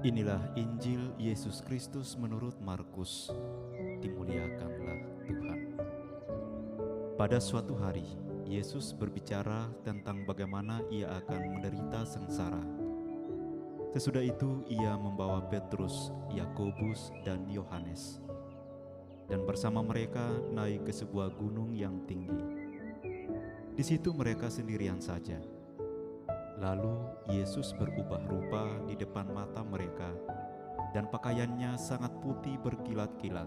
Inilah Injil Yesus Kristus menurut Markus. Dimuliakanlah Tuhan. Pada suatu hari, Yesus berbicara tentang bagaimana ia akan menderita sengsara. Sesudah itu ia membawa Petrus, Yakobus, dan Yohanes, dan bersama mereka naik ke sebuah gunung yang tinggi. Di situ mereka sendirian saja. Lalu Yesus berubah rupa di depan mata mereka, dan pakaiannya sangat putih berkilat-kilat.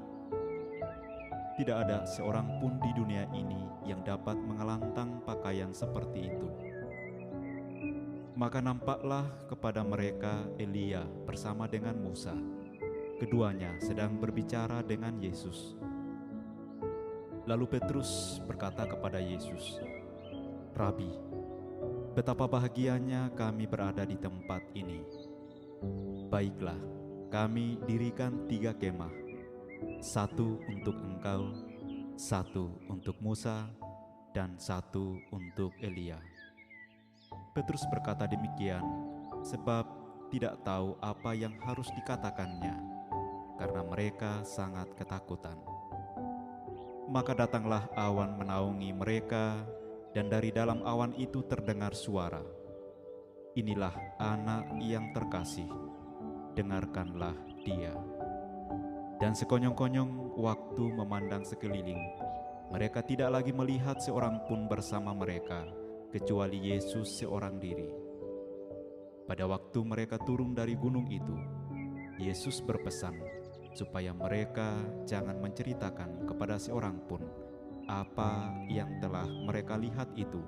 Tidak ada seorang pun di dunia ini yang dapat mengelantang pakaian seperti itu. Maka nampaklah kepada mereka Elia bersama dengan Musa. Keduanya sedang berbicara dengan Yesus. Lalu Petrus berkata kepada Yesus, "Rabi, betapa bahagianya kami berada di tempat ini. Baiklah, kami dirikan 3 kemah, 1 untuk engkau, 1 untuk Musa, dan 1 untuk Elia." Petrus berkata demikian sebab tidak tahu apa yang harus dikatakannya, karena mereka sangat ketakutan. Maka datanglah awan menaungi mereka, dan dari dalam awan itu terdengar suara, "Inilah anak yang terkasih, dengarkanlah dia." Dan sekonyong-konyong waktu memandang sekeliling, mereka tidak lagi melihat seorang pun bersama mereka, kecuali Yesus seorang diri. Pada waktu mereka turun dari gunung itu, Yesus berpesan supaya mereka jangan menceritakan kepada seorang pun apa yang telah mereka lihat itu,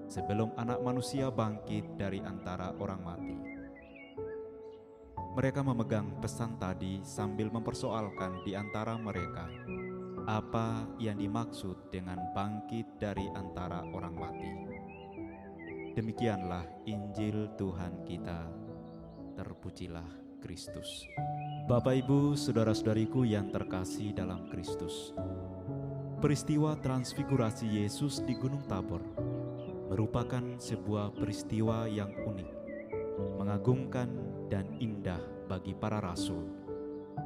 sebelum Anak Manusia bangkit dari antara orang mati. Mereka memegang pesan tadi sambil mempersoalkan di antara mereka apa yang dimaksud dengan bangkit dari antara orang mati. Demikianlah Injil Tuhan kita. Terpujilah Kristus. Bapak, Ibu, saudara-saudariku yang terkasih dalam Kristus, peristiwa transfigurasi Yesus di Gunung Tabor merupakan sebuah peristiwa yang unik, mengagumkan, dan indah bagi para rasul,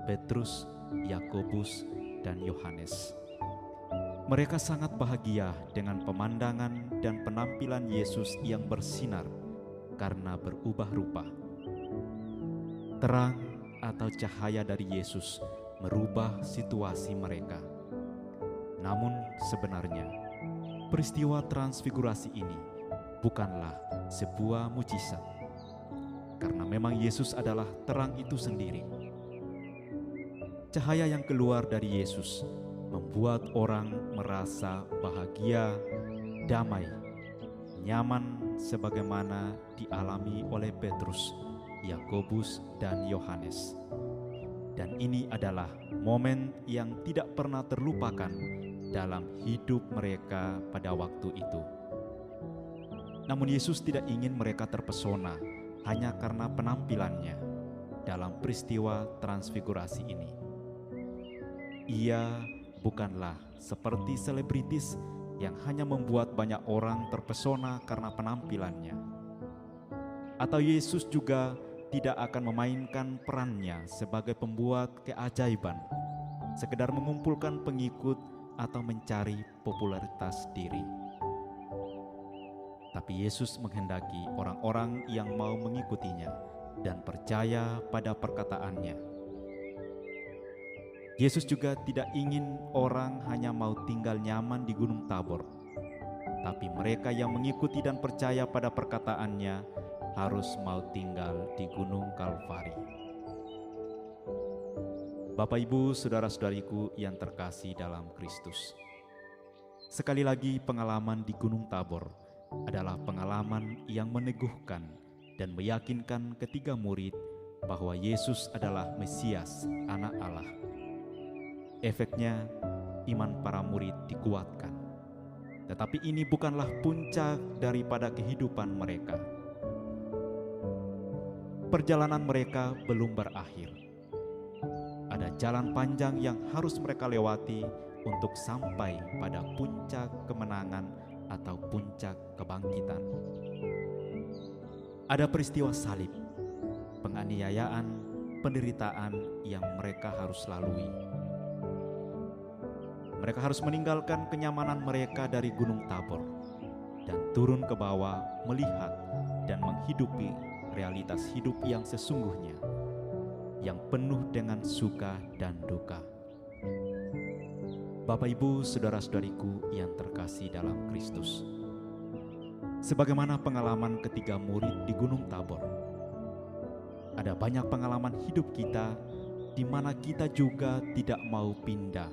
Petrus, Yakobus, dan Yohanes. Mereka sangat bahagia dengan pemandangan dan penampilan Yesus yang bersinar karena berubah rupa. Terang atau cahaya dari Yesus merubah situasi mereka. Namun sebenarnya, peristiwa transfigurasi ini bukanlah sebuah mukjizat, karena memang Yesus adalah terang itu sendiri. Cahaya yang keluar dari Yesus membuat orang merasa bahagia, damai, nyaman sebagaimana dialami oleh Petrus, Yakobus, dan Yohanes. Dan ini adalah momen yang tidak pernah terlupakan dalam hidup mereka pada waktu itu. Namun Yesus tidak ingin mereka terpesona hanya karena penampilannya dalam peristiwa transfigurasi ini. Ia bukanlah seperti selebritis yang hanya membuat banyak orang terpesona karena penampilannya. Atau Yesus juga tidak akan memainkan perannya sebagai pembuat keajaiban, sekedar mengumpulkan pengikut atau mencari popularitas diri. Tapi Yesus menghendaki orang-orang yang mau mengikutinya dan percaya pada perkataannya. Yesus juga tidak ingin orang hanya mau tinggal nyaman di Gunung Tabor, tapi mereka yang mengikuti dan percaya pada perkataannya harus mau tinggal di Gunung Kalvari. Bapak, Ibu, saudara-saudariku yang terkasih dalam Kristus, sekali lagi pengalaman di Gunung Tabor adalah pengalaman yang meneguhkan dan meyakinkan ketiga murid bahwa Yesus adalah Mesias, Anak Allah. Efeknya, iman para murid dikuatkan. Tetapi ini bukanlah puncak daripada kehidupan mereka. Perjalanan mereka belum berakhir. Ada jalan panjang yang harus mereka lewati untuk sampai pada puncak kemenangan atau puncak kebangkitan. Ada peristiwa salib, penganiayaan, penderitaan yang mereka harus lalui. Mereka harus meninggalkan kenyamanan mereka dari Gunung Tabor dan turun ke bawah melihat dan menghidupi realitas hidup yang sesungguhnya, yang penuh dengan suka dan duka. Bapak, Ibu, saudara-saudariku yang terkasih dalam Kristus, sebagaimana pengalaman ketiga murid di Gunung Tabor, ada banyak pengalaman hidup kita di mana kita juga tidak mau pindah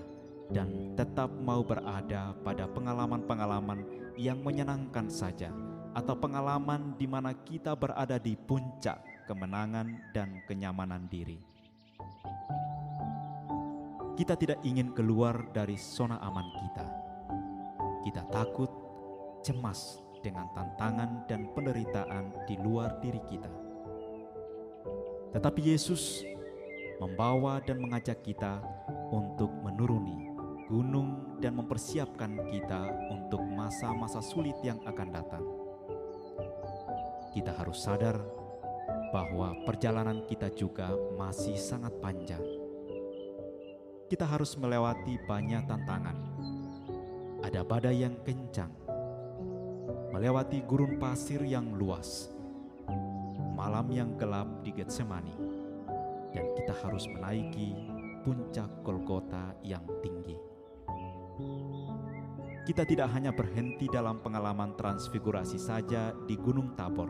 dan tetap mau berada pada pengalaman-pengalaman yang menyenangkan saja, atau pengalaman di mana kita berada di puncak kemenangan dan kenyamanan diri. Kita tidak ingin keluar dari zona aman kita. Kita takut, cemas dengan tantangan dan penderitaan di luar diri kita. Tetapi Yesus membawa dan mengajak kita untuk menuruni gunung dan mempersiapkan kita untuk masa-masa sulit yang akan datang. Kita harus sadar bahwa perjalanan kita juga masih sangat panjang. Kita harus melewati banyak tantangan. Ada badai yang kencang, melewati gurun pasir yang luas, malam yang gelap di Getsemani, dan kita harus menaiki puncak Golgota yang tinggi. Kita tidak hanya berhenti dalam pengalaman transfigurasi saja di Gunung Tabor,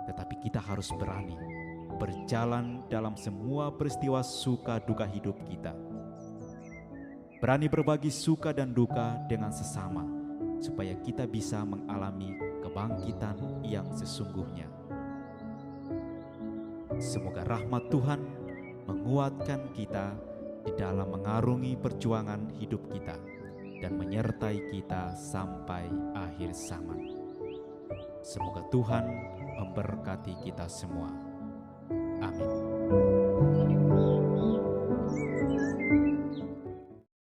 tetapi kita harus berani berjalan dalam semua peristiwa suka duka hidup kita. Berani berbagi suka dan duka dengan sesama, supaya kita bisa mengalami kebangkitan yang sesungguhnya. Semoga rahmat Tuhan menguatkan kita di dalam mengarungi perjuangan hidup kita dan menyertai kita sampai akhir zaman. Semoga Tuhan memberkati kita semua. Amin.